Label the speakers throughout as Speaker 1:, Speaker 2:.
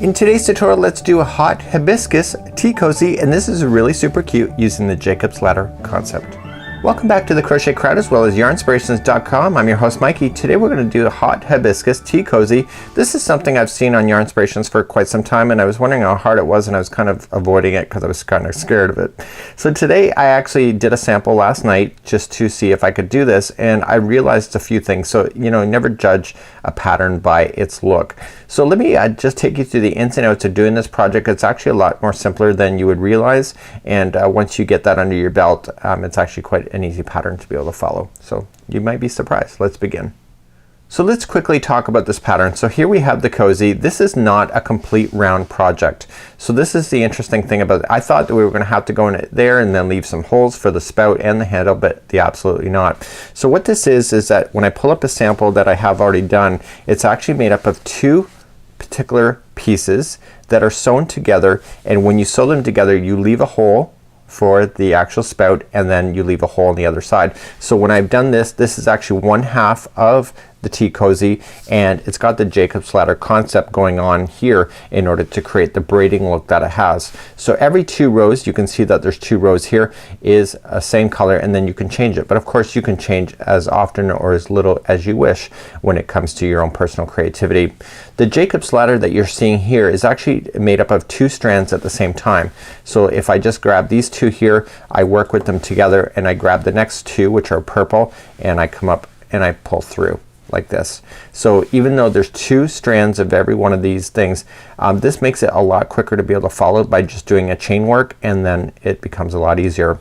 Speaker 1: In today's tutorial, let's do a hot hibiscus tea cozy, and this is really super cute using the Jacob's ladder concept. Welcome back to the Crochet Crowd as well as yarnspirations.com. I'm your host Mikey. Today we're going to do a hot hibiscus tea cozy. This is something I've seen on Yarnspirations for quite some time, and I was wondering how hard it was, and I was kind of avoiding it because I was kind of scared of it. So today I actually did a sample last night just to see if I could do this, and I realized a few things. So never judge a pattern by its look. So let me just take you through the ins and outs of doing this project. It's actually a lot more simpler than you would realize, and once you get that under your belt, it's actually quite an easy pattern to be able to follow. So you might be surprised. Let's begin. So let's quickly talk about this pattern. So here we have the cozy. This is not a complete round project. So this is the interesting thing about it. I thought that we were going to have to go in there and then leave some holes for the spout and the handle, but absolutely not. So what this is that when I pull up a sample that I have already done, it's actually made up of two particular pieces that are sewn together, and when you sew them together you leave a hole for the actual spout and then you leave a hole on the other side. So when I've done this, this is actually one half of the tea cozy, and it's got the Jacob's ladder concept going on here in order to create the braiding look that it has. So every two rows, you can see that there's two rows here, is a same color, and then you can change it. But of course you can change as often or as little as you wish when it comes to your own personal creativity. The Jacob's ladder that you're seeing here is actually made up of two strands at the same time. So if I just grab these two here, I work with them together, and I grab the next two, which are purple, and I come up and I pull through like this. So even though there's two strands of every one of these things, this makes it a lot quicker to be able to follow by just doing a chain work, and then it becomes a lot easier.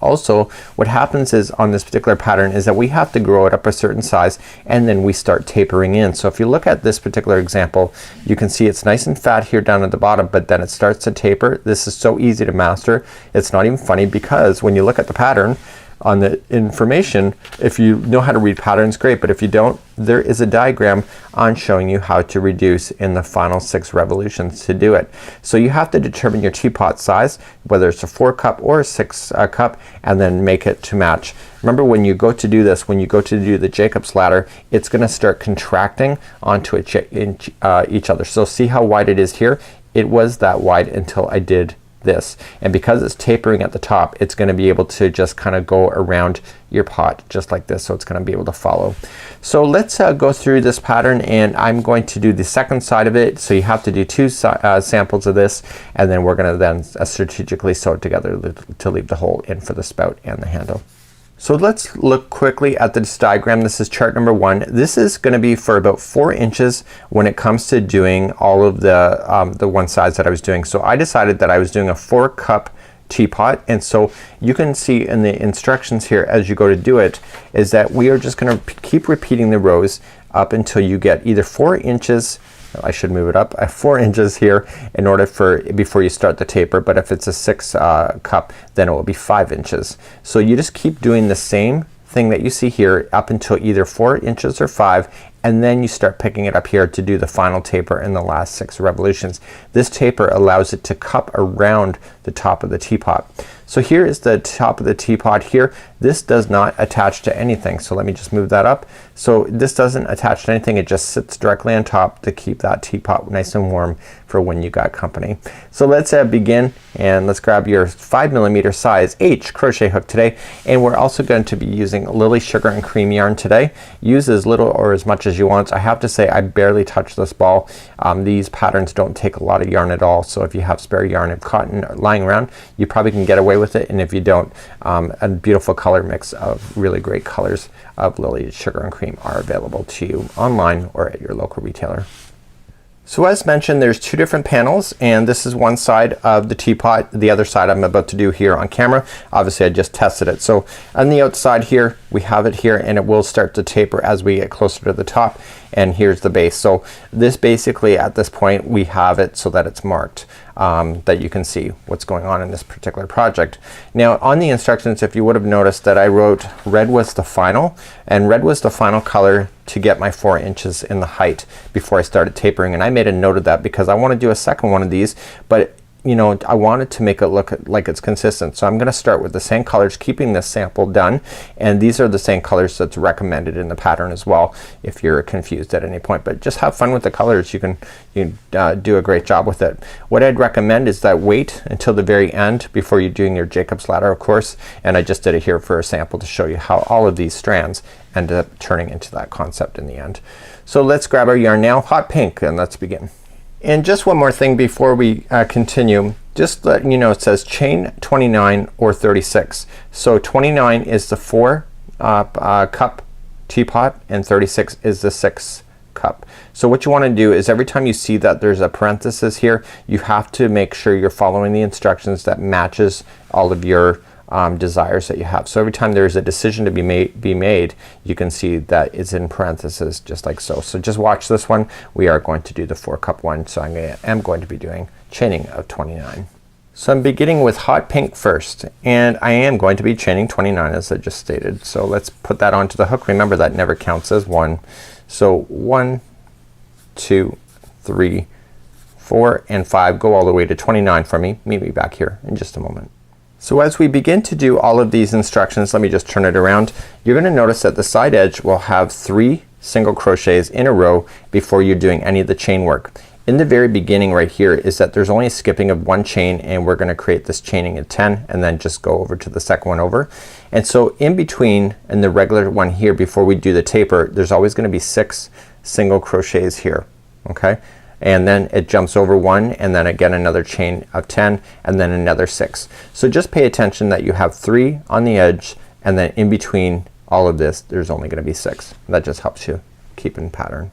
Speaker 1: Also, what happens is on this particular pattern is that we have to grow it up a certain size, and then we start tapering in. So if you look at this particular example, you can see it's nice and fat here down at the bottom, but then it starts to taper. This is so easy to master. It's not even funny, because when you look at the pattern on the information, if you know how to read patterns, great, but if you don't, there is a diagram on showing you how to reduce in the final 6 revolutions to do it. So you have to determine your teapot size, whether it's a 4 cup or a 6 cup, and then make it to match. Remember, when you go to do this, when you go to do the Jacob's ladder, it's gonna start contracting onto each other. So see how wide it is here? It was that wide until I did this, and because it's tapering at the top, it's going to be able to just kind of go around your pot just like this, so it's going to be able to follow. So let's go through this pattern, and I'm going to do the second side of it. So you have to do two samples of this, and then we're going to then strategically sew it together to leave the hole in for the spout and the handle. So let's look quickly at this diagram. This is chart number 1. This is going to be for about 4 inches when it comes to doing all of the one size that I was doing. So I decided that I was doing a 4 cup teapot, and so you can see in the instructions here as you go to do it is that we are just going to keep repeating the rows up until you get either 4 inches. I should move it up 4 inches here in order before you start the taper, but if it's a 6 cup, then it will be 5 inches. So you just keep doing the same thing that you see here up until either 4 inches or 5, and then you start picking it up here to do the final taper in the last 6 revolutions. This taper allows it to cup around the top of the teapot. So here is the top of the teapot here. This does not attach to anything. So let me just move that up. So this doesn't attach to anything. It just sits directly on top to keep that teapot nice and warm for when you got company. So let's begin, and let's grab your 5mm size H crochet hook today, and we're also going to be using Lily Sugar and Cream yarn today. Use as little or as much as you want. I have to say I barely touched this ball. These patterns don't take a lot of yarn at all, so if you have spare yarn of cotton lying around, you probably can get away with it, and if you don't, a beautiful color mix of really great colors of Lily Sugar and Cream are available to you online or at your local retailer. So as mentioned, there's 2 different panels, and this is one side of the teapot. The other side I'm about to do here on camera. Obviously I just tested it. So on the outside here we have it here, and it will start to taper as we get closer to the top, and here's the base. So this basically at this point we have it so that it's marked, that you can see what's going on in this particular project. Now on the instructions, if you would have noticed that I wrote red was the final, and red was the final color to get my 4 inches in the height before I started tapering, and I made a note of that because I want to do a second one of these, but you know, I want it to make it look like it's consistent. So I'm gonna start with the same colors, keeping this sample done, and these are the same colors that's recommended in the pattern as well if you're confused at any point. But just have fun with the colors. You can do a great job with it. What I'd recommend is that wait until the very end before you're doing your Jacob's ladder, of course, and I just did it here for a sample to show you how all of these strands end up turning into that concept in the end. So let's grab our yarn now, hot pink, and let's begin. And just one more thing before we continue, just letting you know, it says chain 29 or 36. So 29 is the 4 cup teapot and 36 is the 6 cup. So what you want to do is every time you see that there's a parenthesis here, you have to make sure you're following the instructions that matches all of your desires that you have. So every time there's a decision to be made, you can see that it's in parentheses just like so. So just watch this one. We are going to do the 4 cup one. So I am going to be doing chaining of 29. So I'm beginning with hot pink first, and I am going to be chaining 29 as I just stated. So let's put that onto the hook. Remember that never counts as one. So 1, 2, 3, 4 and 5 go all the way to 29 for me. Meet me back here in just a moment. So as we begin to do all of these instructions, let me just turn it around. You're gonna notice that the side edge will have 3 single crochets in a row before you're doing any of the chain work. In the very beginning right here is that there's only a skipping of 1 chain, and we're gonna create this chaining at 10 and then just go over to the second one over. And so in between and the regular one here before we do the taper, there's always gonna be 6 single crochets here, okay? And then it jumps over 1 and then again another chain of 10 and then another 6. So just pay attention that you have 3 on the edge, and then in between all of this there's only gonna be 6. That just helps you keep in pattern.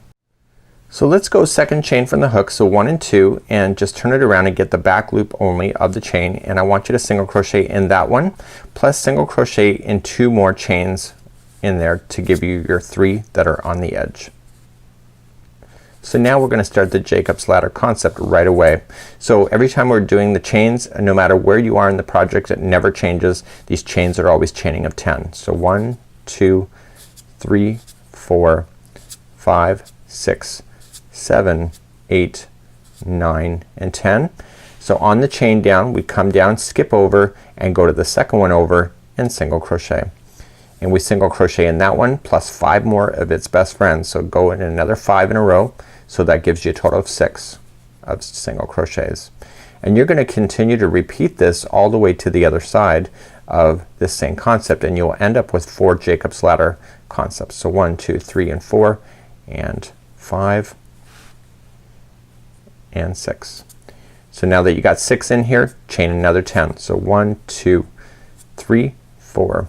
Speaker 1: So let's go second chain from the hook, so 1 and 2, and just turn it around and get the back loop only of the chain, and I want you to single crochet in that one plus single crochet in 2 more chains in there to give you your 3 that are on the edge. So now we're gonna start the Jacob's ladder concept right away. So every time we're doing the chains, no matter where you are in the project, it never changes. These chains are always chaining of 10. So 1, 2, 3, 4, 5, 6, 7, 8, 9 and 10. So on the chain down we come down, skip over and go to the second one over and single crochet. And we single crochet in that one plus 5 more of its best friends. So go in another 5 in a row. So that gives you a total of 6 of single crochets. And you're gonna continue to repeat this all the way to the other side of this same concept, and you'll end up with 4 Jacob's ladder concepts. So 1, 2, 3 and 4 and 5 and 6. So now that you got 6 in here, chain another 10. So 1, 2, 3, 4,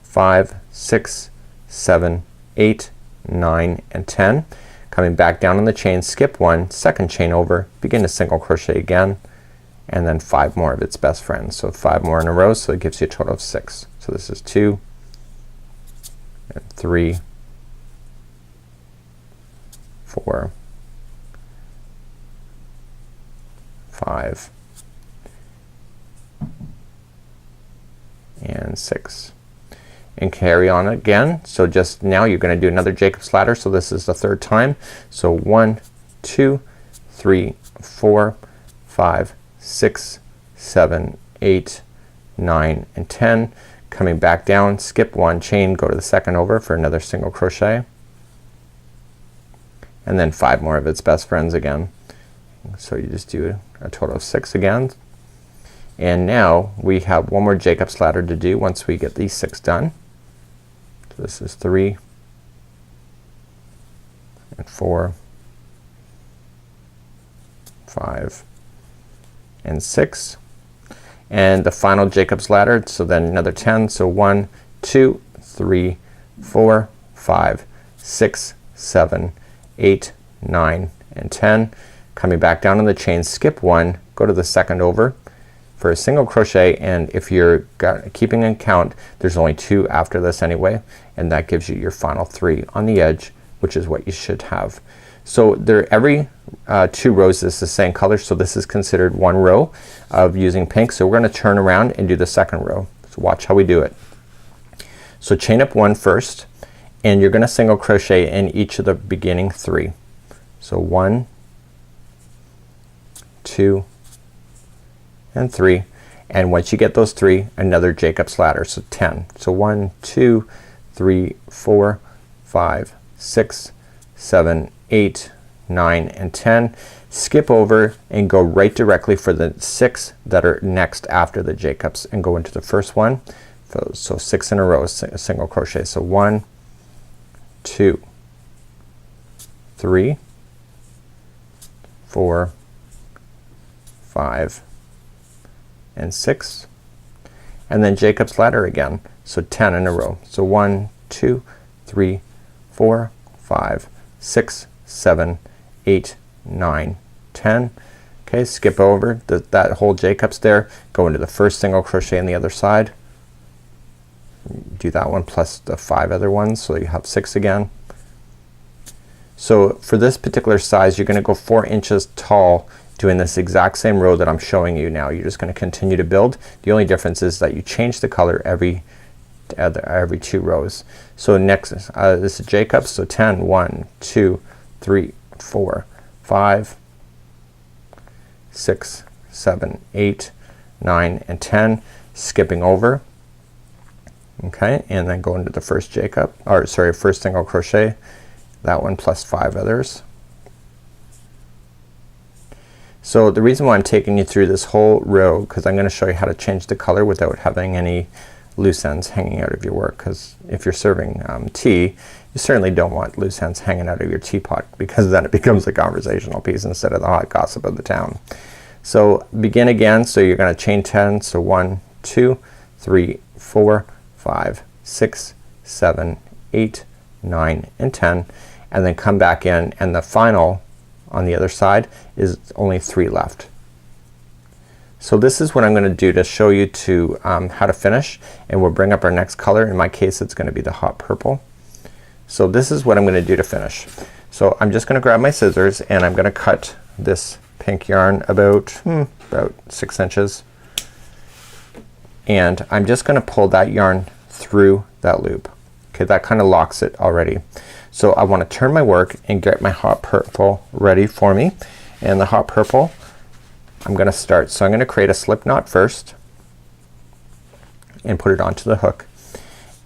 Speaker 1: 5, 6, 7, 8, 9 and 10. Coming back down on the chain, skip 1, second chain over, begin to single crochet again, and then 5 more of its best friends. So 5 more in a row, so it gives you a total of 6. So this is 2 and 3, 4, 5 and 6. And carry on again. So just now you're gonna do another Jacob's ladder. So this is the 3rd time. So 1, 2, 3, 4, 5, 6, 7, 8, 9 and 10. Coming back down, skip 1 chain, go to the second over for another single crochet, and then 5 more of its best friends again. So you just do a total of 6 again. And now we have one more Jacob's ladder to do once we get these 6 done. So this is 3 and 4, 5 and 6, and the final Jacob's ladder. So then another 10. So 1, 2, 3, 4, 5, 6, 7, 8, 9 and 10. Coming back down on the chain, skip 1, go to the second over for a single crochet, and if you're keeping in count, there's only 2 after this anyway, and that gives you your final 3 on the edge, which is what you should have. So every 2 rows is the same color, so this is considered 1 row of using pink. So we're gonna turn around and do the second row. So watch how we do it. So chain up 1 first, and you're gonna single crochet in each of the beginning 3. So 1, 2, and 3, and once you get those 3, another Jacob's ladder, so 10. So 1 2 3 4 5 6 7 8 9 and 10. Skip over and go right directly for the 6 that are next after the Jacobs and go into the first one. So 6 in a row, single crochet. So 1 2 3 4 5 and 6, and then Jacob's ladder again, so 10 in a row. So 1 2 3 4 5 6 7 8 9 10. Okay, skip over that whole Jacob's there, go into the first single crochet on the other side, do that one plus the 5 other ones, so you have 6 again. So for this particular size you're gonna go 4 inches tall doing this exact same row that I'm showing you now. You're just gonna continue to build. The only difference is that you change the color every 2 rows. So next this is Jacob's, so 10 1 2 3 4 5 6 7 8 9 and 10, skipping over. Okay, and then go into the first Jacob, or sorry, first single crochet, that one plus 5 others. So the reason why I'm taking you through this whole row, because I'm gonna show you how to change the color without having any loose ends hanging out of your work, because if you're serving tea, you certainly don't want loose ends hanging out of your teapot, because then it becomes a conversational piece instead of the hot gossip of the town. So begin again, so you're gonna chain 10, so 1 2 3 4 5 6 7 8 9 and 10, and then come back in, and the final on the other side is only 3 left. So this is what I'm gonna do to show you to how to finish, and we'll bring up our next color. In my case it's gonna be the hot purple. So this is what I'm gonna do to finish. So I'm just gonna grab my scissors and I'm gonna cut this pink yarn about 6 inches, and I'm just gonna pull that yarn through that loop. Okay, that kind of locks it already. So I want to turn my work and get my hot purple ready for me, and the hot purple I'm gonna start. So I'm gonna create a slip knot first and put it onto the hook,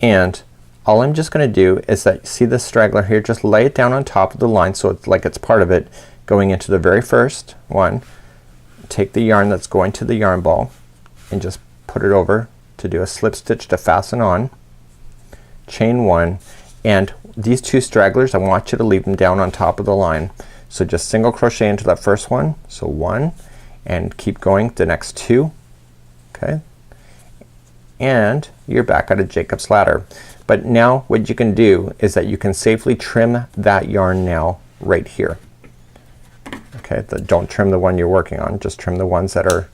Speaker 1: and all I'm just gonna do is that, see this straggler here, just lay it down on top of the line so it's like it's part of it, going into the very first one. Take the yarn that's going to the yarn ball and just put it over to do a slip stitch to fasten on, chain 1, and these 2 stragglers I want you to leave them down on top of the line. So just single crochet into that first one, so 1, and keep going the next 2. Okay, and you're back at a Jacob's ladder. But now what you can do is that you can safely trim that yarn now right here. Okay, don't trim the one you're working on, just trim the ones that are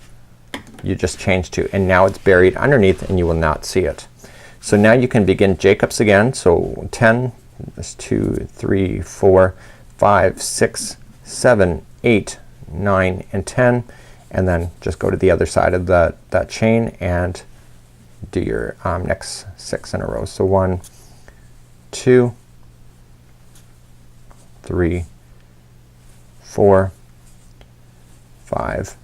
Speaker 1: you just changed to, and now it's buried underneath and you will not see it. So now you can begin Jacob's again. So 10, that's 2 3 4 5 6 7 8 9 and 10, and then just go to the other side of that chain and do your next 6 in a row. So 1 2 3 4 5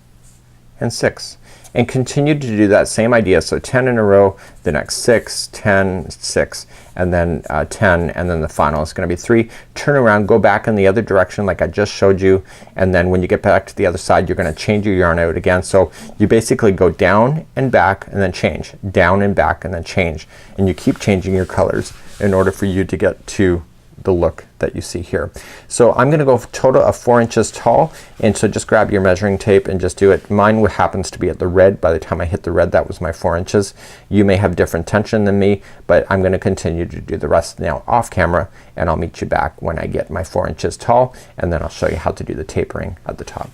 Speaker 1: and 6, and continue to do that same idea. So 10 in a row, the next 6 10 6, and then 10, and then the final is gonna be 3. Turn around, go back in the other direction like I just showed you, and then when you get back to the other side you're gonna change your yarn out again. So you basically go down and back and then change, down and back and then change, and you keep changing your colors in order for you to get to the look that you see here. So I'm gonna go total of 4 inches tall, and so just grab your measuring tape and just do it. Mine happens to be at the red. By the time I hit the red, that was my 4 inches. You may have different tension than me, but I'm gonna continue to do the rest now off camera, and I'll meet you back when I get my 4 inches tall, and then I'll show you how to do the tapering at the top.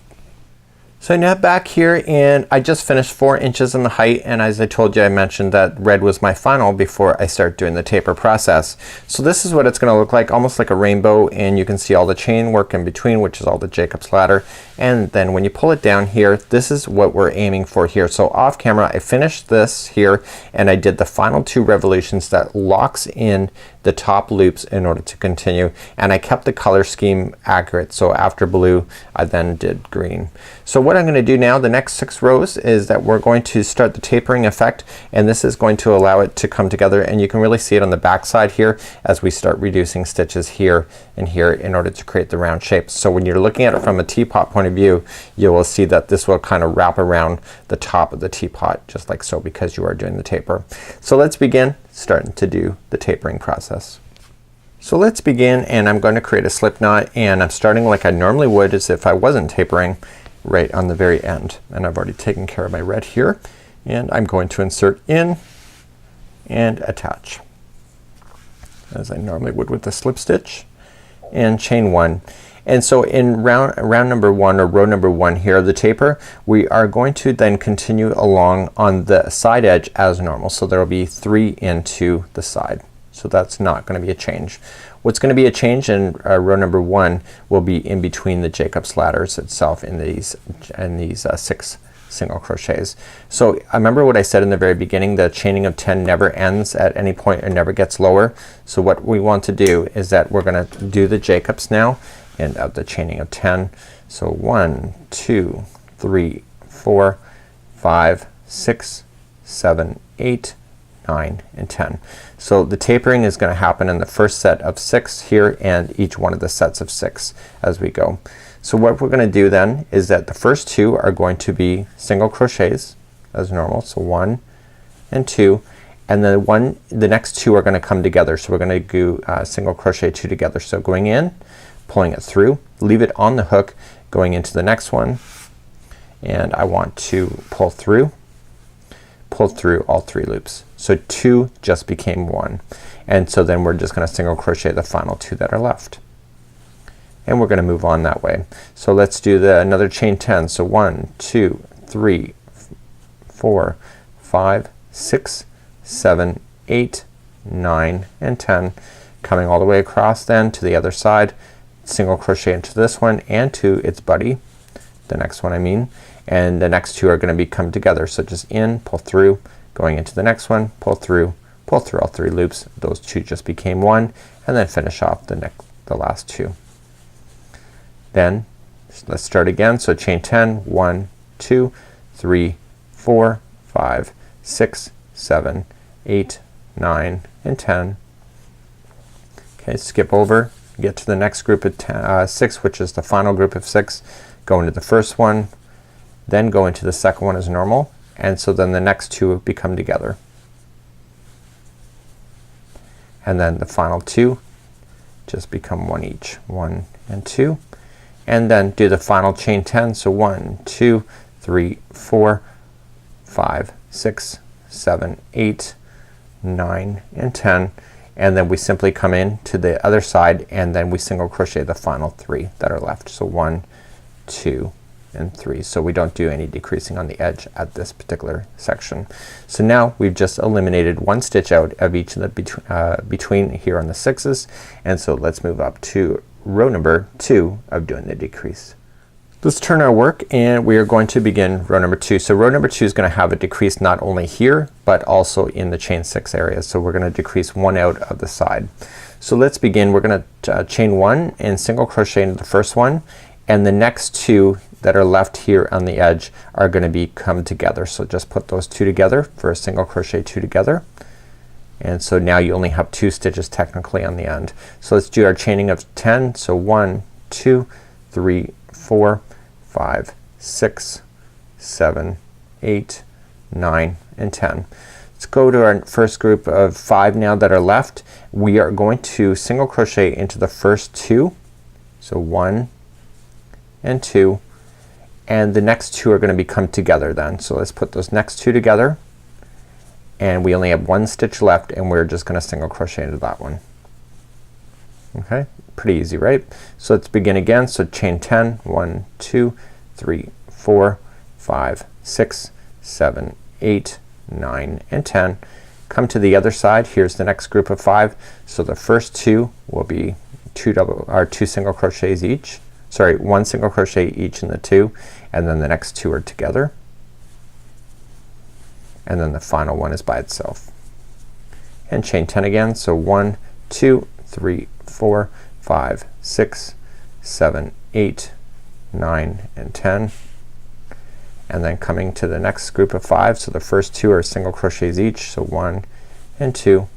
Speaker 1: So now back here, and I just finished 4 inches in the height, and as I told you, I mentioned that red was my final before I start doing the taper process. So this is what it's gonna look like, almost like a rainbow, and you can see all the chain work in between, which is all the Jacob's ladder. And then when you pull it down here, this is what we're aiming for here. So off camera I finished this here, and I did the final 2 revolutions that locks in the top loops in order to continue, and I kept the color scheme accurate. So after blue I then did green. So what what I'm going to do now, the next 6 rows, is that we're going to start the tapering effect, and this is going to allow it to come together, and you can really see it on the back side here as we start reducing stitches here and here in order to create the round shapes. So when you're looking at it from a teapot point of view, you will see that this will kind of wrap around the top of the teapot just like so, because you are doing the taper. So let's begin starting to do the tapering process. So let's begin, and I'm going to create a slip knot, and I'm starting like I normally would as if I wasn't tapering, right on the very end. And I've already taken care of my red here, and I'm going to insert in and attach as I normally would with the slip stitch, and chain 1. And so in round number 1, or row number 1 here of the taper, we are going to then continue along on the side edge as normal. So there will be 3 into the side. So that's not going to be a change. What's going to be a change in row number 1 will be in between the Jacob's ladders itself in these 6 single crochets. So remember what I said in the very beginning, the chaining of 10 never ends at any point and never gets lower. So what we want to do is that we're gonna do the Jacob's now, and of the chaining of 10. So 1, 2, 3, 4, 5, 6, 7, 8, 9, and 10. So the tapering is gonna happen in the first set of 6 here, and each one of the sets of 6 as we go. So what we're gonna do then is that the first 2 are going to be single crochets as normal. So 1 and 2, and then the next 2 are gonna come together. So we're gonna do single crochet 2 together. So going in, pulling it through, leave it on the hook, going into the next one, and I want to pull through all 3 loops. So 2 just became 1, and so then we're just gonna single crochet the final 2 that are left, and we're gonna move on that way. So let's do another chain 10. So 1, 2, 3, 4, 5, 6, 7, 8, 9, and 10, coming all the way across then to the other side, single crochet into this one and to its buddy, the next one I mean, and the next 2 are gonna come together. So just in, pull through, going into the next one, pull through all 3 loops. Those 2 just became 1, and then finish off the last 2. Then let's start again. So chain 10, 1, 2, 3, 4, 5, 6, 7, 8, 9, and 10. Okay, skip over, get to the next group of 6, which is the final group of 6. Go into the first one, then go into the second one as normal, and so then the next 2 become together, and then the final 2 just become 1 each, 1 and 2, and then do the final chain 10. So 1, 2, 3, 4, 5, 6, 7, 8, 9, and 10, and then we simply come in to the other side, and then we single crochet the final 3 that are left. So 1, 2, and 3. So we don't do any decreasing on the edge at this particular section. So now we've just eliminated 1 stitch out of each of the between here on the 6's, and so let's move up to row number 2 of doing the decrease. Let's turn our work, and we are going to begin row number 2. So row number 2 is gonna have a decrease not only here but also in the chain 6 area. So we're gonna decrease 1 out of the side. So let's begin. We're gonna chain 1 and single crochet into the first one, and the next 2 that are left here on the edge are gonna come together. So just put those 2 together for a single crochet 2 together, and so now you only have 2 stitches technically on the end. So let's do our chaining of 10. So 1, 2, 3, 4, 5, 6, 7, 8, 9, and 10. Let's go to our first group of 5 now that are left. We are going to single crochet into the first 2. So 1 and 2, and the next 2 are going to come together then. So let's put those next 2 together, and we only have 1 stitch left, and we're just gonna single crochet into that one. Okay, pretty easy, right? So let's begin again. So chain 10, 1, 2, 3, 4, 5, 6, 7, 8, 9, and 10. Come to the other side. Here's the next group of 5. So the first 2 will be 2 single crochets each. Sorry, 1 single crochet each in the 2, and then the next 2 are together, and then the final one is by itself, and chain 10 again. So 1, 2, 3, 4, 5, 6, 7, 8, 9, and 10. and then coming to the next group of 5. So the first 2 are single crochets each, so 1 and 2.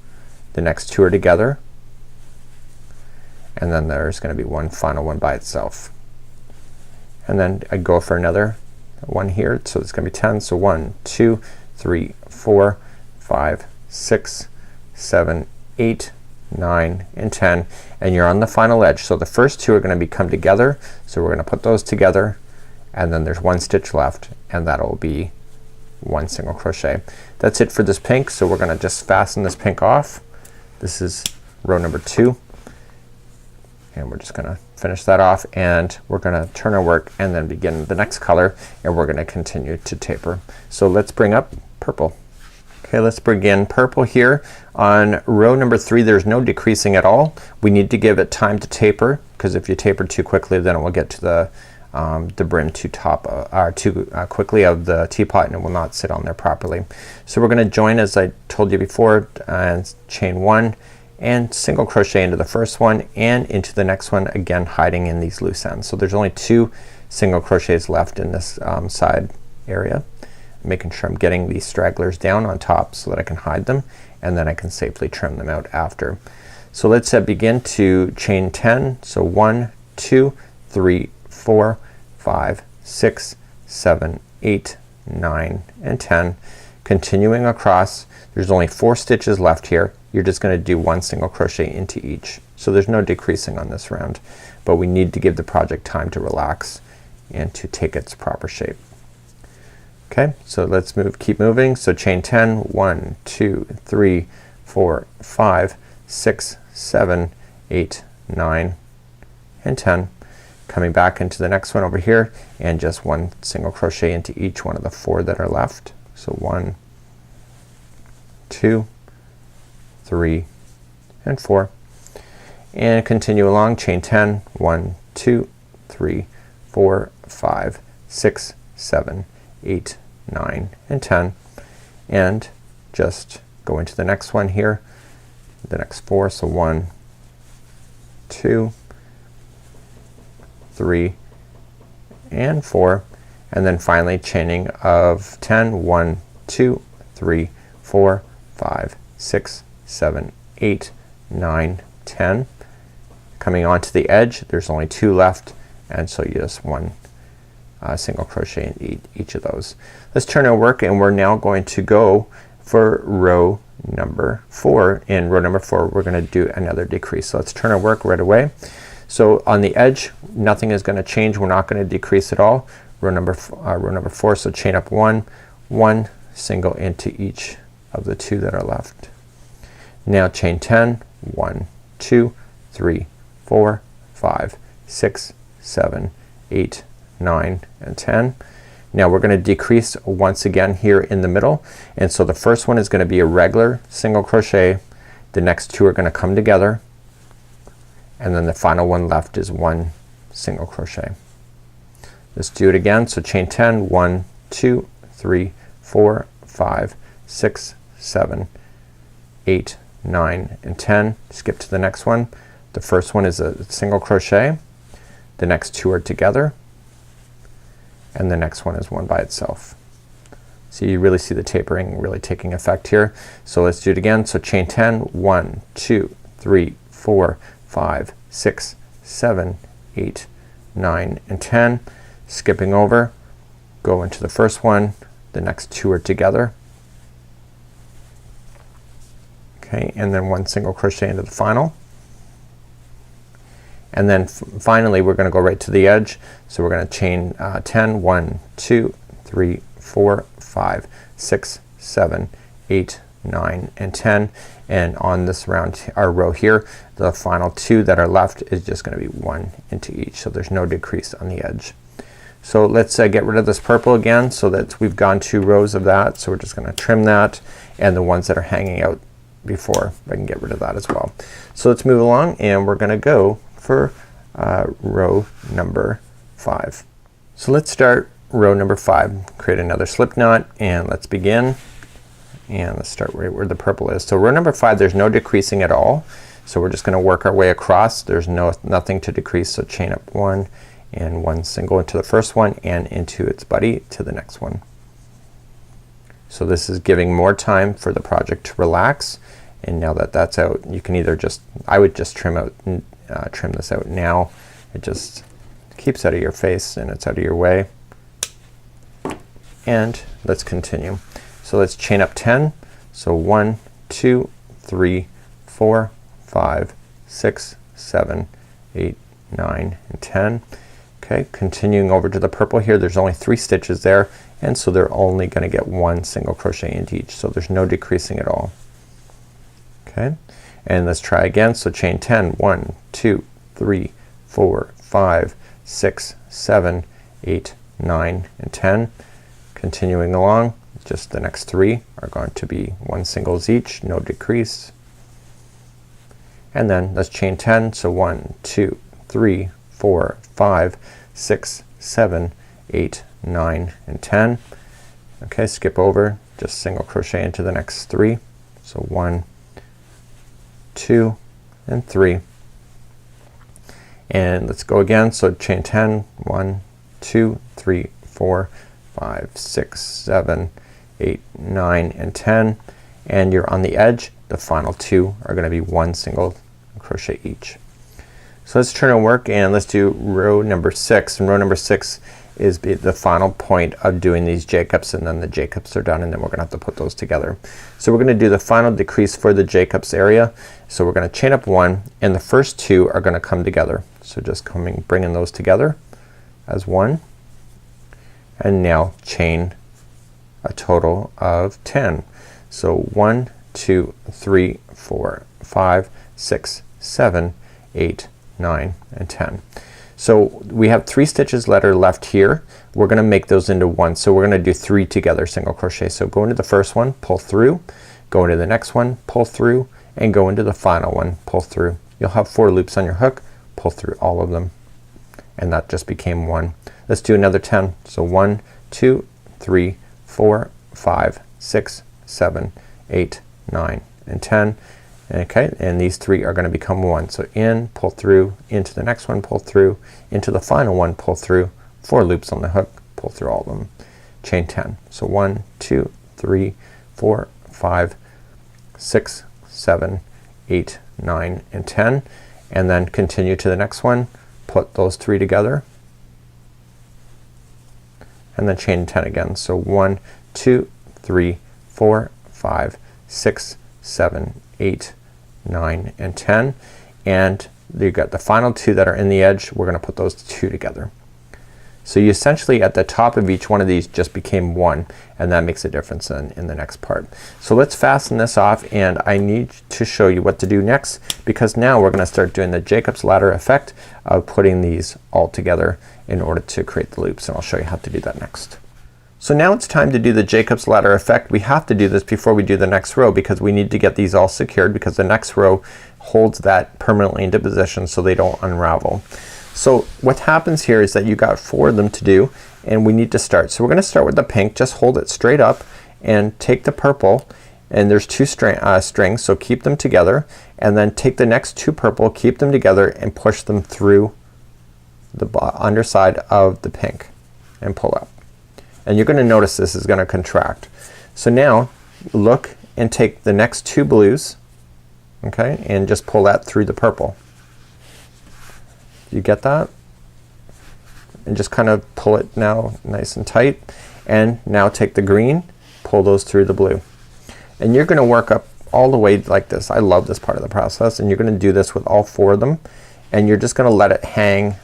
Speaker 1: The next 2 are together, and then there's going to be one final one by itself. And then I go for another one here, so it's going to be 10. So 1 2 3 4 5 6 7 8 9 and 10, and you're on the final edge. So the first 2 are going to become together, so we're going to put those together, and then there's 1 stitch left, and that'll be 1 single crochet. That's it for this pink. So we're going to just fasten this pink off. This is row number 2, and we're just going to finish that off, and we're going to turn our work and then begin the next color, and we're going to continue to taper. So let's bring up purple. Okay, let's begin purple here. On row number 3 there's no decreasing at all. We need to give it time to taper, because if you taper too quickly then it will get to the brim too quickly of the teapot, and it will not sit on there properly. So we're going to join, as I told you before, and chain 1 and single crochet into the first one and into the next one, again hiding in these loose ends. So there's only 2 single crochets left in this side area, making sure I'm getting these stragglers down on top so that I can hide them, and then I can safely trim them out after. So let's begin to chain 10. So 1 2 3 4 5 6 7 8 9 and 10, continuing across. There's only 4 stitches left here. You're just going to do 1 single crochet into each, so there's no decreasing on this round, but we need to give the project time to relax and to take its proper shape. Okay, so let's keep moving. So chain 10, 1 2 3 4 5 6 7 8 9 and 10, coming back into the next one over here, and just 1 single crochet into each one of the 4 that are left. So 1 2 3 and 4, and continue along. Chain 10, 1 2 3 4 5 6 7 8 9 and 10, and just go into the next one here, the next 4. So 1 2 3 and 4, and then finally chaining of 10, 1 2 3 4 5 6 7 8 9 10, coming onto the edge. There's only 2 left, and so you just 1 single crochet in each of those. Let's turn our work, and we're now going to go for row number 4. In row number 4 we're going to do another decrease. So let's turn our work right away. So on the edge nothing is going to change. We're not going to decrease at all. Row number 4, so chain up 1 1 single into each of the 2 that are left. Now chain 10, 1 2 3 4 5 6 7 8 9 and 10. Now we're going to decrease once again here in the middle, and so the first one is going to be a regular single crochet. The next 2 are going to come together, and then the final one left is 1 single crochet. Let's do it again. So chain 10, 1 2 3 4 5 6 7 8 9 and 10. Skip to the next one. The first one is a single crochet, the next 2 are together, and the next one is one by itself. So you really see the tapering really taking effect here. So let's do it again. So chain 10, 1 2 3 4 5 6 7 8 9 and 10, skipping over, go into the first one, the next 2 are together, okay, and then 1 single crochet into the final, and then finally we're going to go right to the edge. So we're going to chain 10, 1 2 3 4 5 6 7 8 9 and 10, and on this round our row here the final 2 that are left is just going to be 1 into each, so there's no decrease on the edge. So let's get rid of this purple again, so that we've gone 2 rows of that. So we're just going to trim that, and the ones that are hanging out before, I can get rid of that as well. So let's move along, and we're going to go for row number 5. So let's start row number 5. Create another slip knot, and let's begin, and let's start right where the purple is. So row number 5 there's no decreasing at all, so we're just going to work our way across. There's nothing to decrease, so chain up 1 and one single into the first one and into its buddy to the next one. So this is giving more time for the project to relax, and now that that's out, you can either just, I would just trim this out now. It just keeps out of your face and it's out of your way. And let's continue. So let's chain up 10. So 1, 2, 3, 4, 5, 6, 7, 8, 9, and 10. Okay, continuing over to the purple here, there's only 3 stitches there, and so they're only gonna get 1 single crochet into each, so there's no decreasing at all. Okay, and let's try again. So chain 10, 1, 2, 3, 4, 5, 6, 7, 8, 9, and 10. Continuing along, just the next 3 are going to be 1 singles each, no decrease. And then let's chain 10. So 1, 2, 3, 4, 5, 6, 7, 8, 9, and 10. Okay, skip over, just single crochet into the next 3. So 1, 2, and 3. And let's go again. So chain 10, 1, 2, 3, 4, 5, 6, 7, 8, 9, and 10. And you're on the edge. The final 2 are gonna be 1 single crochet each. So let's turn our work and let's do row number 6. And row number 6 is the final point of doing these Jacobs, and then the Jacobs are done, and then we're gonna have to put those together. So we're gonna do the final decrease for the Jacobs area. So we're gonna chain up 1, and the first 2 are gonna come together. So just bringing those together as 1, and now chain a total of 10. So 1, 2, 3, 4, 5, 6, 7, 8, 9, and 10. So we have 3 stitches that are left here. We're gonna make those into 1. So we're gonna do 3 together single crochet. So go into the first one, pull through, go into the next one, pull through, and go into the final one, pull through. You'll have 4 loops on your hook, pull through all of them, and that just became 1. Let's do another 10. So 1, 2, 3, 4, 5, 6, 7, 8, 9, and 10. Okay, and these 3 are gonna become 1. So in, pull through, into the next one, pull through, into the final one, pull through, 4 loops on the hook, pull through all of them, chain 10. So 1, 2, 3, 4, 5, 6, 7, 8, 9, and 10. And then continue to the next one, put those 3 together, and then chain 10 again. So 1, 2, 3, 4, 5, 6, 7, 8, 9, and 10. And you got the final 2 that are in the edge. We're gonna put those 2 together. So you essentially at the top of each one of these just became 1, and that makes a difference in the next part. So let's fasten this off, and I need to show you what to do next, because now we're gonna start doing the Jacob's ladder effect of putting these all together in order to create the loops, and I'll show you how to do that next. So now it's time to do the Jacob's ladder effect. We have to do this before we do the next row, because we need to get these all secured, because the next row holds that permanently into position so they don't unravel. So what happens here is that you got 4 of them to do, and we need to start. So we're gonna start with the pink. Just hold it straight up and take the purple, and there's 2 strings, so keep them together, and then take the next 2 purple, keep them together, and push them through the underside of the pink and pull up. And you're gonna notice this is gonna contract. So now look and take the next 2 blues, okay, and just pull that through the purple. You get that? And just kind of pull it now nice and tight, and now take the green, pull those through the blue, and you're gonna work up all the way like this. I love this part of the process, and you're gonna do this with all 4 of them, and you're just gonna let it hang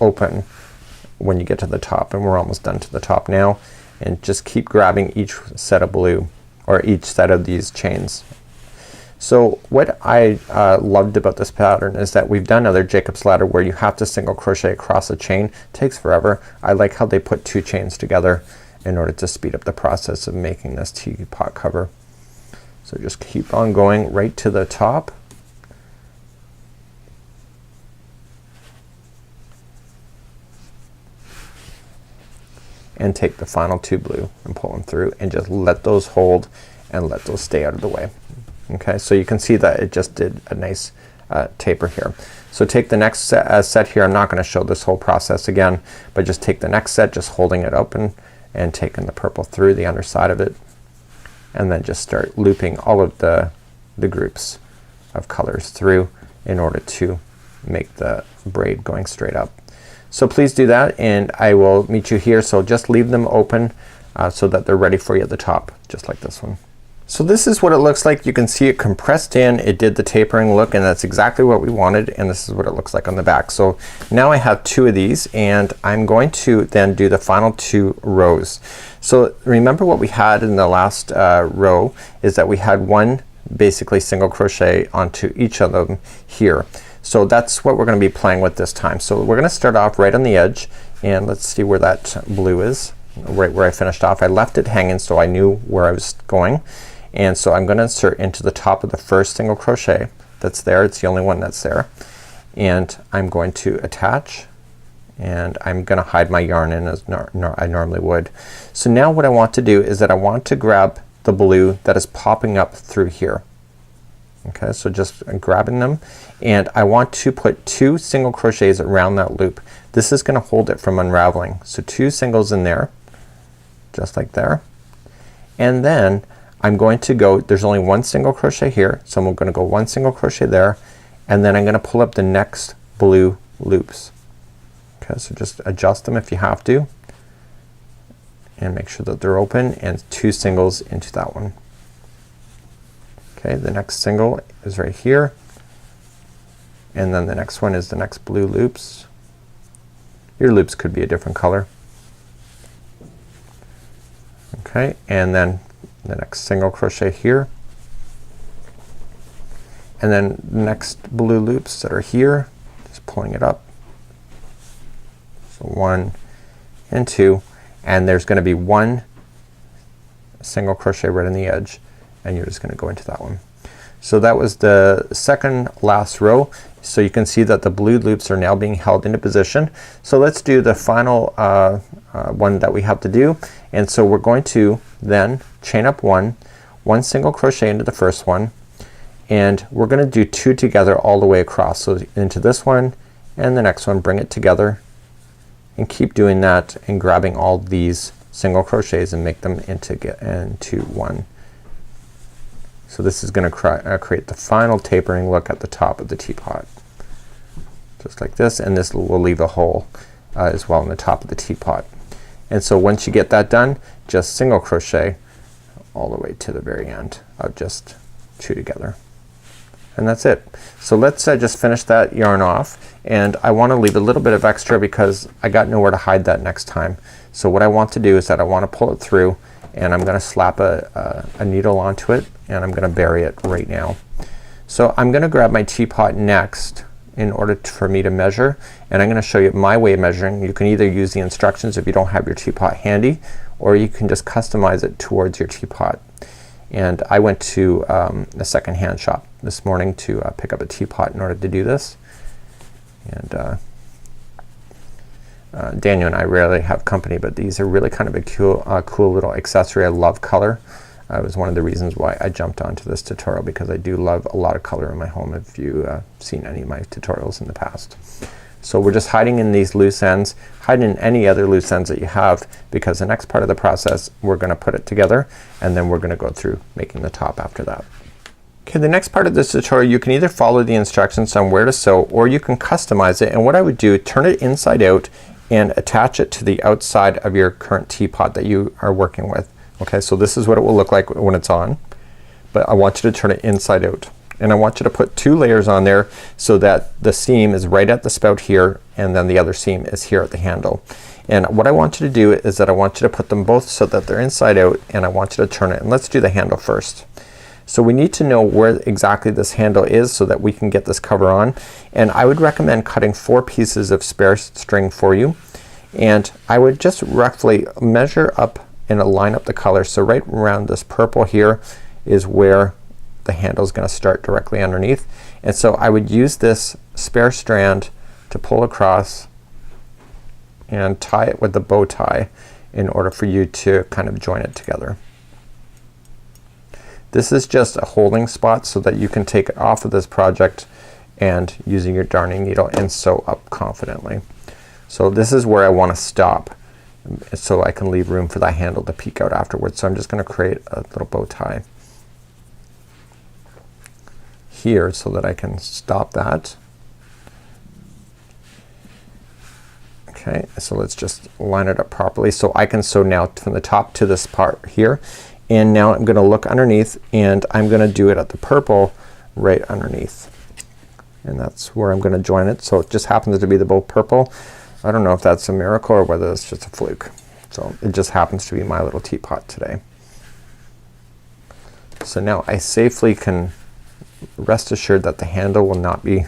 Speaker 1: open when you get to the top, and we're almost done to the top now, and just keep grabbing each set of blue, or each set of these chains. So what I loved about this pattern is that we've done other Jacob's ladder where you have to single crochet across a chain. It takes forever. I like how they put 2 chains together in order to speed up the process of making this teapot cover. So just keep on going right to the top. And take the final 2 blue and pull them through, and just let those hold and let those stay out of the way. Okay, so you can see that it just did a nice taper here. So take the next set here. I'm not going to show this whole process again, but just take the next set, just holding it open and taking the purple through the underside of it, and then just start looping all of the groups of colors through in order to make the braid going straight up. So please do that, and I will meet you here. So just leave them open so that they're ready for you at the top, just like this one. So this is what it looks like. You can see it compressed in. It did the tapering look, and that's exactly what we wanted, and this is what it looks like on the back. So now I have 2 of these, and I'm going to then do the final 2 rows. So remember what we had in the last row is that we had 1 basically single crochet onto each of them here. So that's what we're gonna be playing with this time. So we're gonna start off right on the edge, and let's see where that blue is, right where I finished off. I left it hanging so I knew where I was going. And so I'm gonna insert into the top of the first single crochet that's there. It's the only one that's there. And I'm going to attach, and I'm gonna hide my yarn in as I normally would. So now what I want to do is that I want to grab the blue that is popping up through here. Okay, so just grabbing them, and I want to put 2 single crochets around that loop. This is gonna hold it from unraveling. So 2 singles in there, just like there. And then I'm going to go, there's only 1 single crochet here, so I'm gonna go 1 single crochet there, and then I'm gonna pull up the next blue loops. Okay, so just adjust them if you have to, and make sure that they're open, and 2 singles into that one. Okay, the next single is right here, and then the next one is the next blue loops. Your loops could be a different color. Okay, and then the next single crochet here, and then the next blue loops that are here, just pulling it up. So 1 and 2, and there's gonna be 1 single crochet right on the edge, and you're just gonna go into that one. So that was the second last row. So you can see that the blue loops are now being held into position. So let's do the final one that we have to do. And so we're going to then chain up 1 single crochet into the first one, and we're gonna do 2 together all the way across. So into this one and the next one, bring it together, and keep doing that and grabbing all these single crochets and make them into 1. So this is gonna create the final tapering look at the top of the teapot, just like this, and this will leave a hole as well in the top of the teapot. And so once you get that done, just single crochet all the way to the very end of just 2 together, and that's it. So let's just finish that yarn off, and I want to leave a little bit of extra because I got nowhere to hide that next time. So what I want to do is that I want to pull it through, and I'm gonna slap a needle onto it, and I'm gonna bury it right now. So I'm gonna grab my teapot next in order for me to measure, and I'm gonna show you my way of measuring. You can either use the instructions if you don't have your teapot handy, or you can just customize it towards your teapot. And I went to a second-hand shop this morning to pick up a teapot in order to do this. And Daniel and I rarely have company, but these are really kind of a cool little accessory. I love color. It was one of the reasons why I jumped onto this tutorial, because I do love a lot of color in my home, if you've seen any of my tutorials in the past. So we're just hiding in these loose ends, hiding in any other loose ends that you have, because the next part of the process we're gonna put it together, and then we're gonna go through making the top after that. Okay, the next part of this tutorial, you can either follow the instructions on where to sew, or you can customize it. And what I would do, turn it inside out and attach it to the outside of your current teapot that you are working with. Okay, so this is what it will look like when it's on, but I want you to turn it inside out, and I want you to put 2 layers on there so that the seam is right at the spout here, and then the other seam is here at the handle. And what I want you to do is that I want you to put them both so that they're inside out, and I want you to turn it. And let's do the handle first. So we need to know where exactly this handle is so that we can get this cover on, and I would recommend cutting 4 pieces of spare string for you, and I would just roughly measure up and line up the color. So right around this purple here is where the handle is gonna start directly underneath, and so I would use this spare strand to pull across and tie it with the bow tie in order for you to kind of join it together. This is just a holding spot so that you can take it off of this project and using your darning needle and sew up confidently. So this is where I want to stop so I can leave room for that handle to peek out afterwards. So I'm just gonna create a little bow tie here so that I can stop that. Okay, so let's just line it up properly so I can sew now from the top to this part here. And now I'm gonna look underneath and I'm gonna do it at the purple right underneath. And that's where I'm gonna join it. So it just happens to be the bow purple. I don't know if that's a miracle or whether it's just a fluke. So it just happens to be my little teapot today. So now I safely can rest assured that the handle will not be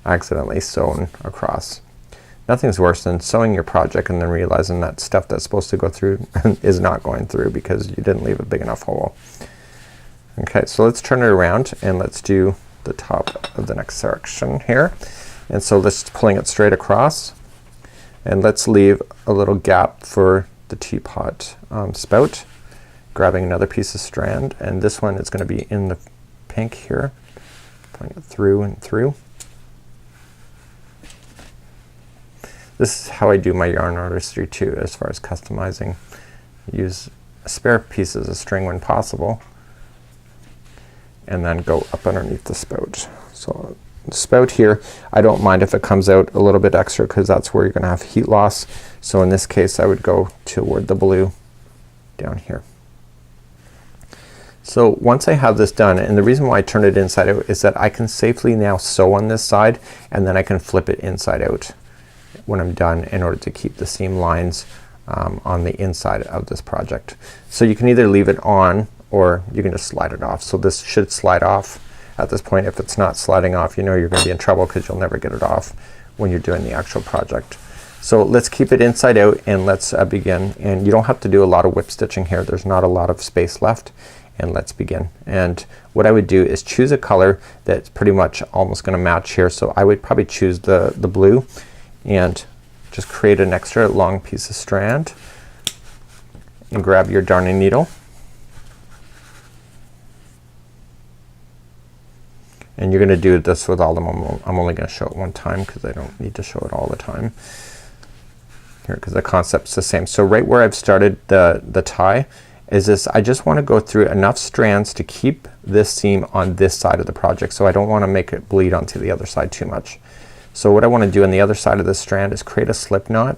Speaker 1: accidentally sewn across. Nothing's worse than sewing your project and then realizing that stuff that's supposed to go through is not going through because you didn't leave a big enough hole. Okay, so let's turn it around and let's do the top of the next section here. And so let's pulling it straight across and let's leave a little gap for the teapot spout. Grabbing another piece of strand, and this one is gonna be in the pink here. Pulling it through and through. This is how I do my yarn artistry too as far as customizing. Use spare pieces of string when possible and then go up underneath the spout. So the spout here, I don't mind if it comes out a little bit extra because that's where you're gonna have heat loss. So in this case I would go toward the blue down here. So once I have this done, and the reason why I turn it inside out is that I can safely now sew on this side and then I can flip it inside out when I'm done in order to keep the seam lines on the inside of this project. So you can either leave it on or you can just slide it off. So this should slide off at this point. If it's not sliding off, you know you're gonna be in trouble because you'll never get it off when you're doing the actual project. So let's keep it inside out and let's begin. And you don't have to do a lot of whip stitching here. There's not a lot of space left. And let's begin. And what I would do is choose a color that's pretty much almost gonna match here. So I would probably choose the blue and just create an extra long piece of strand and grab your darning needle. And you're gonna do this with all of them. I'm only gonna show it one time because I don't need to show it all the time here because the concept's the same. So right where I've started the tie is this, I just wanna go through enough strands to keep this seam on this side of the project. So I don't wanna make it bleed onto the other side too much. So what I wanna do on the other side of this strand is create a slip knot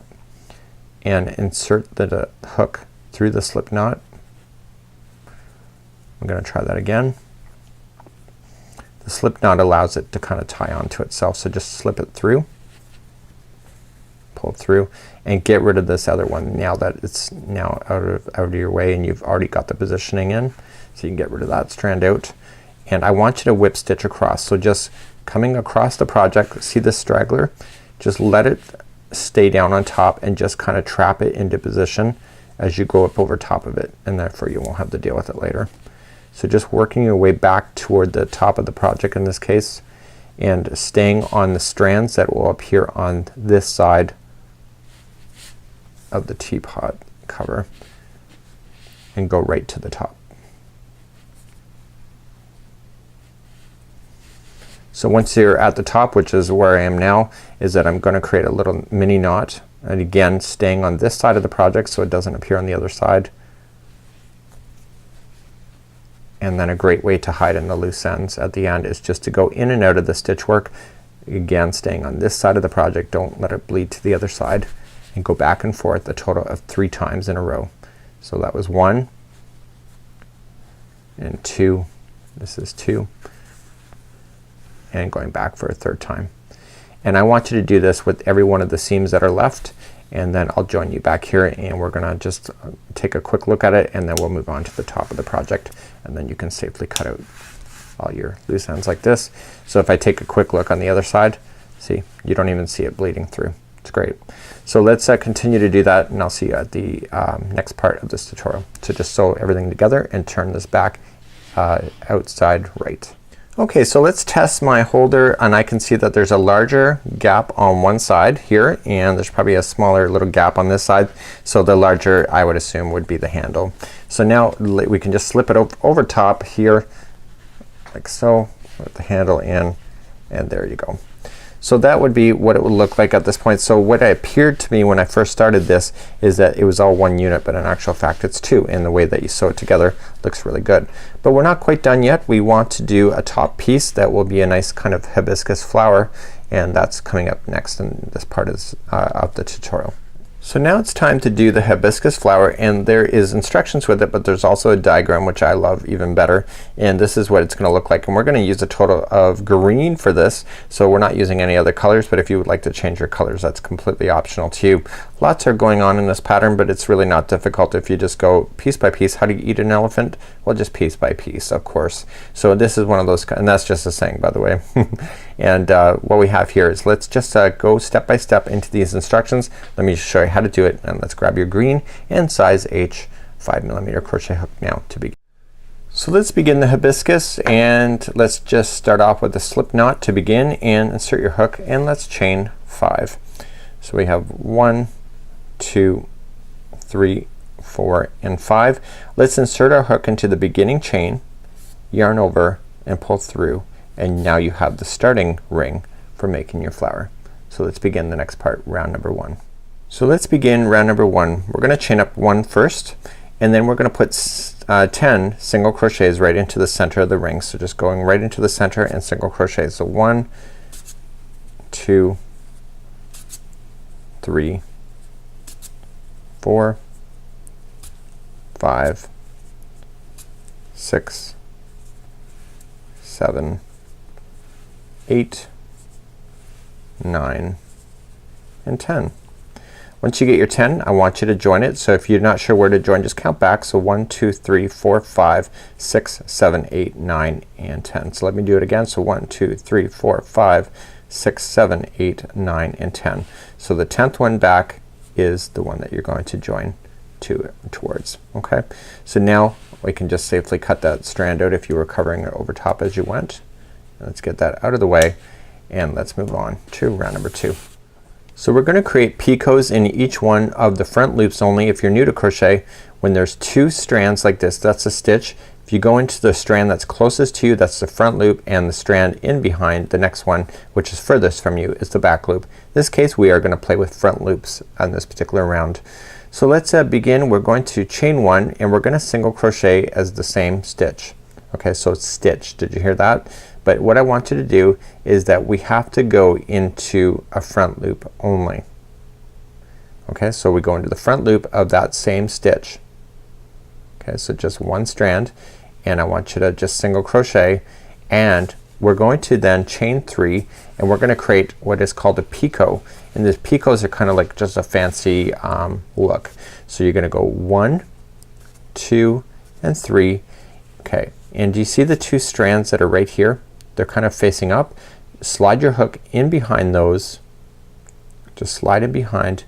Speaker 1: and insert the hook through the slip knot. I'm gonna try that again. The slip knot allows it to kind of tie onto itself, so just slip it through, pull through, and get rid of this other one now that it's now out of your way and you've already got the positioning in. So you can get rid of that strand out. And I want you to whip stitch across. So just coming across the project, see this straggler? Just let it stay down on top and just kind of trap it into position as you go up over top of it, and therefore you won't have to deal with it later. So just working your way back toward the top of the project in this case and staying on the strands that will appear on this side of the teapot cover and go right to the top. So once you're at the top, which is where I am now, is that I'm gonna create a little mini knot, and again staying on this side of the project so it doesn't appear on the other side. And then a great way to hide in the loose ends at the end is just to go in and out of the stitch work, again staying on this side of the project, don't let it bleed to the other side, and go back and forth a total of 3 times in a row. So that was 1 and 2, this is 2, and going back for a 3rd time. And I want you to do this with every one of the seams that are left, and then I'll join you back here and we're gonna just take a quick look at it, and then we'll move on to the top of the project, and then you can safely cut out all your loose ends like this. So if I take a quick look on the other side, see, you don't even see it bleeding through. It's great. So let's continue to do that, and I'll see you at the next part of this tutorial. So just sew everything together and turn this back outside right. Okay, so let's test my holder, and I can see that there's a larger gap on one side here, and there's probably a smaller little gap on this side. So the larger, I would assume, would be the handle. So now we can just slip it over top here like so, put the handle in, and there you go. So that would be what it would look like at this point. So what appeared to me when I first started this is that it was all one unit, but in actual fact it's two, and the way that you sew it together looks really good. But we're not quite done yet. We want to do a top piece that will be a nice kind of hibiscus flower, and that's coming up next in this part of the tutorial. So now it's time to do the hibiscus flower, and there is instructions with it, but there's also a diagram which I love even better, and this is what it's gonna look like. And we're gonna use a total of green for this, so we're not using any other colors, but if you would like to change your colors, that's completely optional to you. Lots are going on in this pattern, but it's really not difficult if you just go piece by piece. How do you eat an elephant? Well, just piece by piece, of course. So this is one of those, and that's just a saying, by the way. And what we have here is, let's just go step by step into these instructions. Let me show you how to do it, and let's grab your green and size H 5mm crochet hook now to begin. So let's begin the hibiscus, and let's just start off with a slip knot to begin, and insert your hook, and let's chain 5. So we have 1, 2, 3, 4, and 5. Let's insert our hook into the beginning chain, yarn over, and pull through, and now you have the starting ring for making your flower. So let's begin the next part, round number 1. So let's begin round number 1. We're gonna chain up 1 first, and then we're gonna put 10 single crochets right into the center of the ring. So just going right into the center and single crochet. So 1, 2, 3, 4, 5, 6, 7, 8, 9, and 10. Once you get your 10, I want you to join it. So if you're not sure where to join, just count back. So 1, 2, 3, 4, 5, 6, 7, 8, 9, and 10. So let me do it again. So 1, 2, 3, 4, 5, 6, 7, 8, 9, and 10. So the 10th one back is the one that you're going to join towards. Okay, so now we can just safely cut that strand out if you were covering it over top as you went. Let's get that out of the way, and let's move on to round number 2. So we're gonna create picots in each one of the front loops only. If you're new to crochet, when there's 2 strands like this, that's a stitch. If you go into the strand that's closest to you, that's the front loop, and the strand in behind the next one, which is furthest from you, is the back loop. In this case we are gonna play with front loops on this particular round. So let's begin. We're going to chain 1, and we're gonna single crochet as the same stitch. Okay, so it's stitch. Did you hear that? But what I want you to do is that we have to go into a front loop only. Okay, so we go into the front loop of that same stitch. Okay, so just 1 strand, and I want you to just single crochet, and we're going to then chain 3, and we're gonna create what is called a picot. And these picots are kind of like just a fancy look. So you're gonna go 1, 2, and 3. Okay, and do you see the 2 strands that are right here? They're kind of facing up. Slide your hook in behind those. Just slide in behind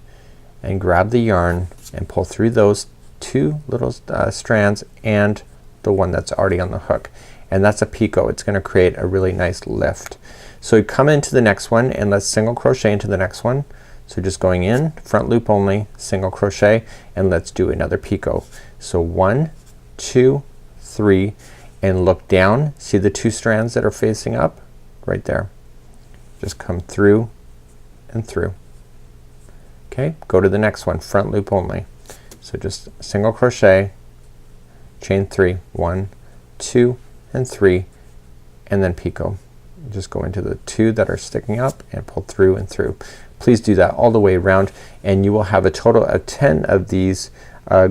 Speaker 1: and grab the yarn and pull through those 2 little strands and the one that's already on the hook. And that's a picot. It's gonna create a really nice lift. So you come into the next one, and let's single crochet into the next one. So just going in, front loop only, single crochet, and let's do another picot. So 1, 2, 3, and look down. See the 2 strands that are facing up? Right there. Just come through and through. Okay, go to the next one, front loop only. So just single crochet, chain 3, 1, 2, and 3, and then picot. Just go into the 2 that are sticking up and pull through and through. Please do that all the way around, and you will have a total of 10 of these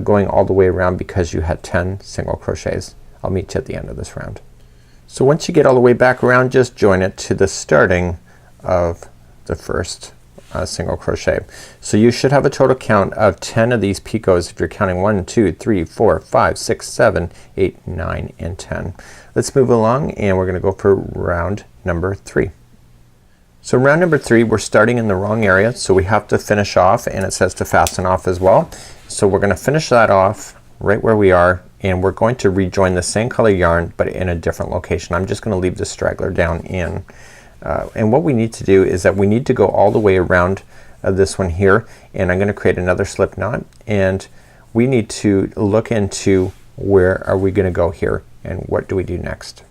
Speaker 1: going all the way around because you had 10 single crochets. I'll meet you at the end of this round. So once you get all the way back around, just join it to the starting of the first single crochet. So you should have a total count of 10 of these picots if you're counting 1, 2, 3, 4, 5, 6, 7, 8, 9, and 10. Let's move along, and we're gonna go for round number 3. So round number 3, we're starting in the wrong area, so we have to finish off, and it says to fasten off as well. So we're gonna finish that off right where we are, and we're going to rejoin the same color yarn but in a different location. I'm just gonna leave the straggler down in. And what we need to do is that we need to go all the way around this one here, and I'm gonna create another slip knot, and we need to look into where are we gonna go here and what do we do next.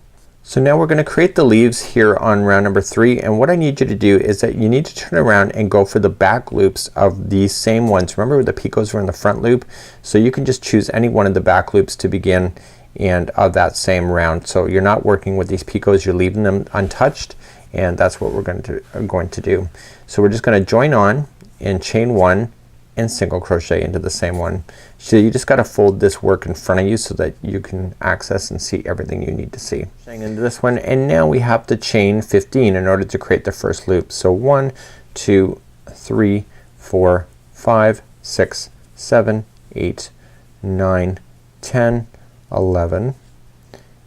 Speaker 1: So now we're going to create the leaves here on round number 3, and what I need you to do is that you need to turn around and go for the back loops of these same ones. Remember the picots were in the front loop, so you can just choose any one of the back loops to begin and of that same round. So you're not working with these picots, you're leaving them untouched, and that's what we're going to do. So we're just going to join on and chain 1 and single crochet into the same one. So you just got to fold this work in front of you so that you can access and see everything you need to see. Into this one, and now we have to chain 15 in order to create the first loop. So 1 2 3 4 5 6 7 8 9 10 11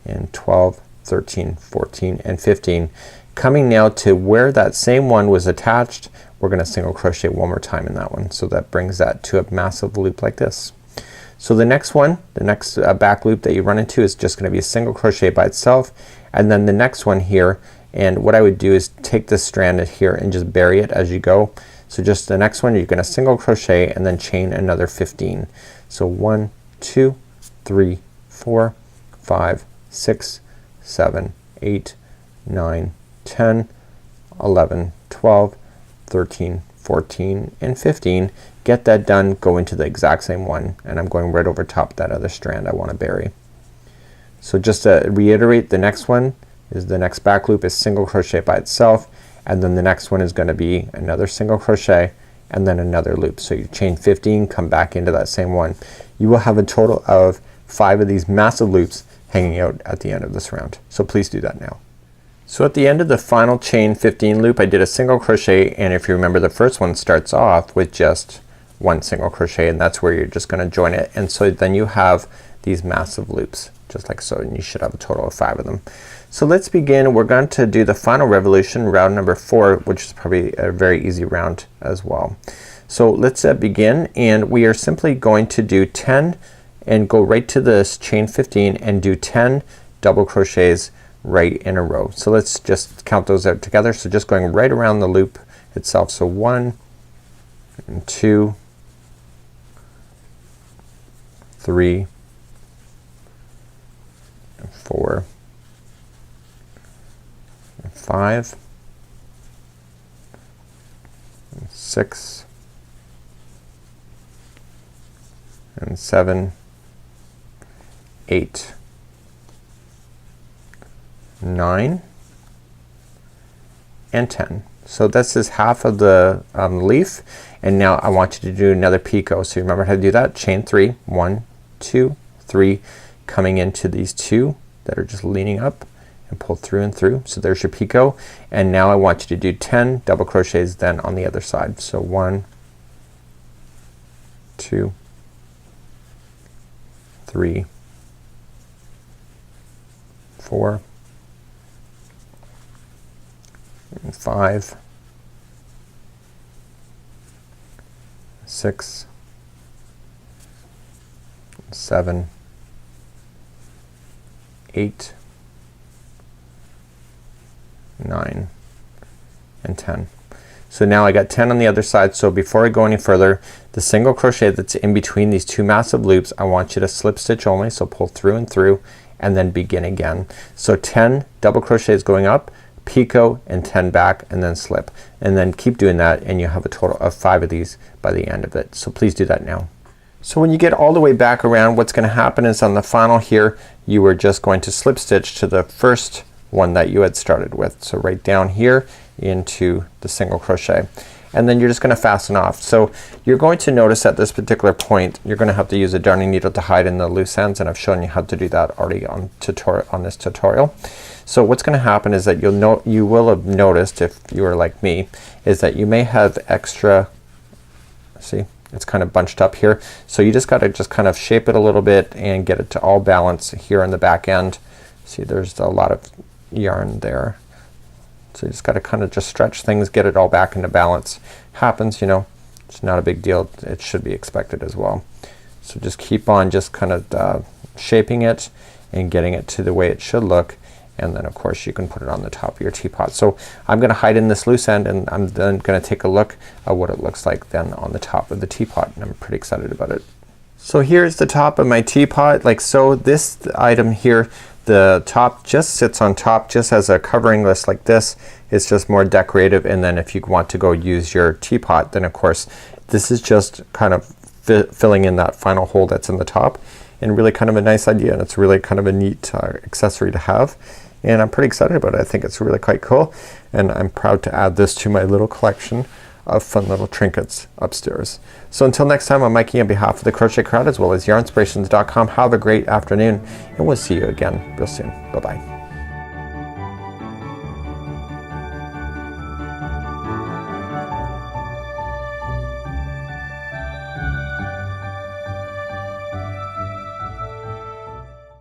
Speaker 1: and 12 13 14 and 15. Coming now to where that same one was attached, we're gonna single crochet one more time in that one. So that brings that to a massive loop like this. So the next one, the next back loop that you run into is just gonna be a single crochet by itself, and then the next one here, and what I would do is take this strand here and just bury it as you go. So just the next one you're gonna single crochet and then chain another 15. So 1 2 3 4 5 6 7 8 9 10 11 12 13 14 and 15. Get that done, go into the exact same one, and I'm going right over top that other strand I want to bury. So just to reiterate, the next one is the next back loop is single crochet by itself, and then the next one is going to be another single crochet and then another loop. So you chain 15, come back into that same one. You will have a total of 5 of these massive loops hanging out at the end of this round. So please do that now. So at the end of the final chain 15 loop I did a single crochet, and if you remember the first one starts off with just 1 single crochet, and that's where you're just gonna join it, and so then you have these massive loops just like so, and you should have a total of 5 of them. So let's begin. We're going to do the final revolution, round number 4, which is probably a very easy round as well. So let's begin, and we are simply going to do 10 and go right to this chain 15 and do 10 double crochets right in a row. So let's just count those out together. So just going right around the loop itself. So 1 and 2 3 and 4 and 5 and 6 and 7 8 9 and 10. So this is half of the leaf, and now I want you to do another picot. So remember how to do that. Chain 3, 1 2 3, coming into these 2 that are just leaning up and pull through and through. So there's your picot, and now I want you to do 10 double crochets then on the other side. So 1 2 3 4 and 5 6 7 8 9 and 10. So now I got 10 on the other side. So before I go any further, the single crochet that's in between these 2 massive loops, I want you to slip stitch only, so pull through and through and then begin again. So 10 double crochets going up, picot, and 10 back, and then slip, and then keep doing that, and you have a total of 5 of these by the end of it. So please do that now. So when you get all the way back around, what's gonna happen is on the final here you are just going to slip stitch to the first one that you had started with. So right down here into the single crochet, and then you're just gonna fasten off. So you're going to notice at this particular point you're gonna have to use a darning needle to hide in the loose ends, and I've shown you how to do that already on this tutorial. So what's gonna happen is that you will have noticed, if you are like me, is that you may have extra, see, it's kind of bunched up here. So you just gotta just kind of shape it a little bit and get it to all balance here on the back end. See, there's a lot of yarn there. So you just gotta kind of just stretch things, get it all back into balance. Happens, you know, it's not a big deal. It should be expected as well. So just keep on just kind of shaping it and getting it to the way it should look, and then of course you can put it on the top of your teapot. So I'm gonna hide in this loose end, and I'm then gonna take a look at what it looks like then on the top of the teapot, and I'm pretty excited about it. So here's the top of my teapot, like so. This item here The top just sits on top just as a covering list like this. It's just more decorative, and then if you want to go use your teapot, then of course this is just kind of filling in that final hole that's in the top, and really kind of a nice idea, and it's really kind of a neat accessory to have, and I'm pretty excited about it. I think it's really quite cool, and I'm proud to add this to my little collection of fun little trinkets upstairs. So until next time, I'm Mikey on behalf of the Crochet Crowd as well as yarnspirations.com. Have a great afternoon, and we'll see you again real soon. Bye bye.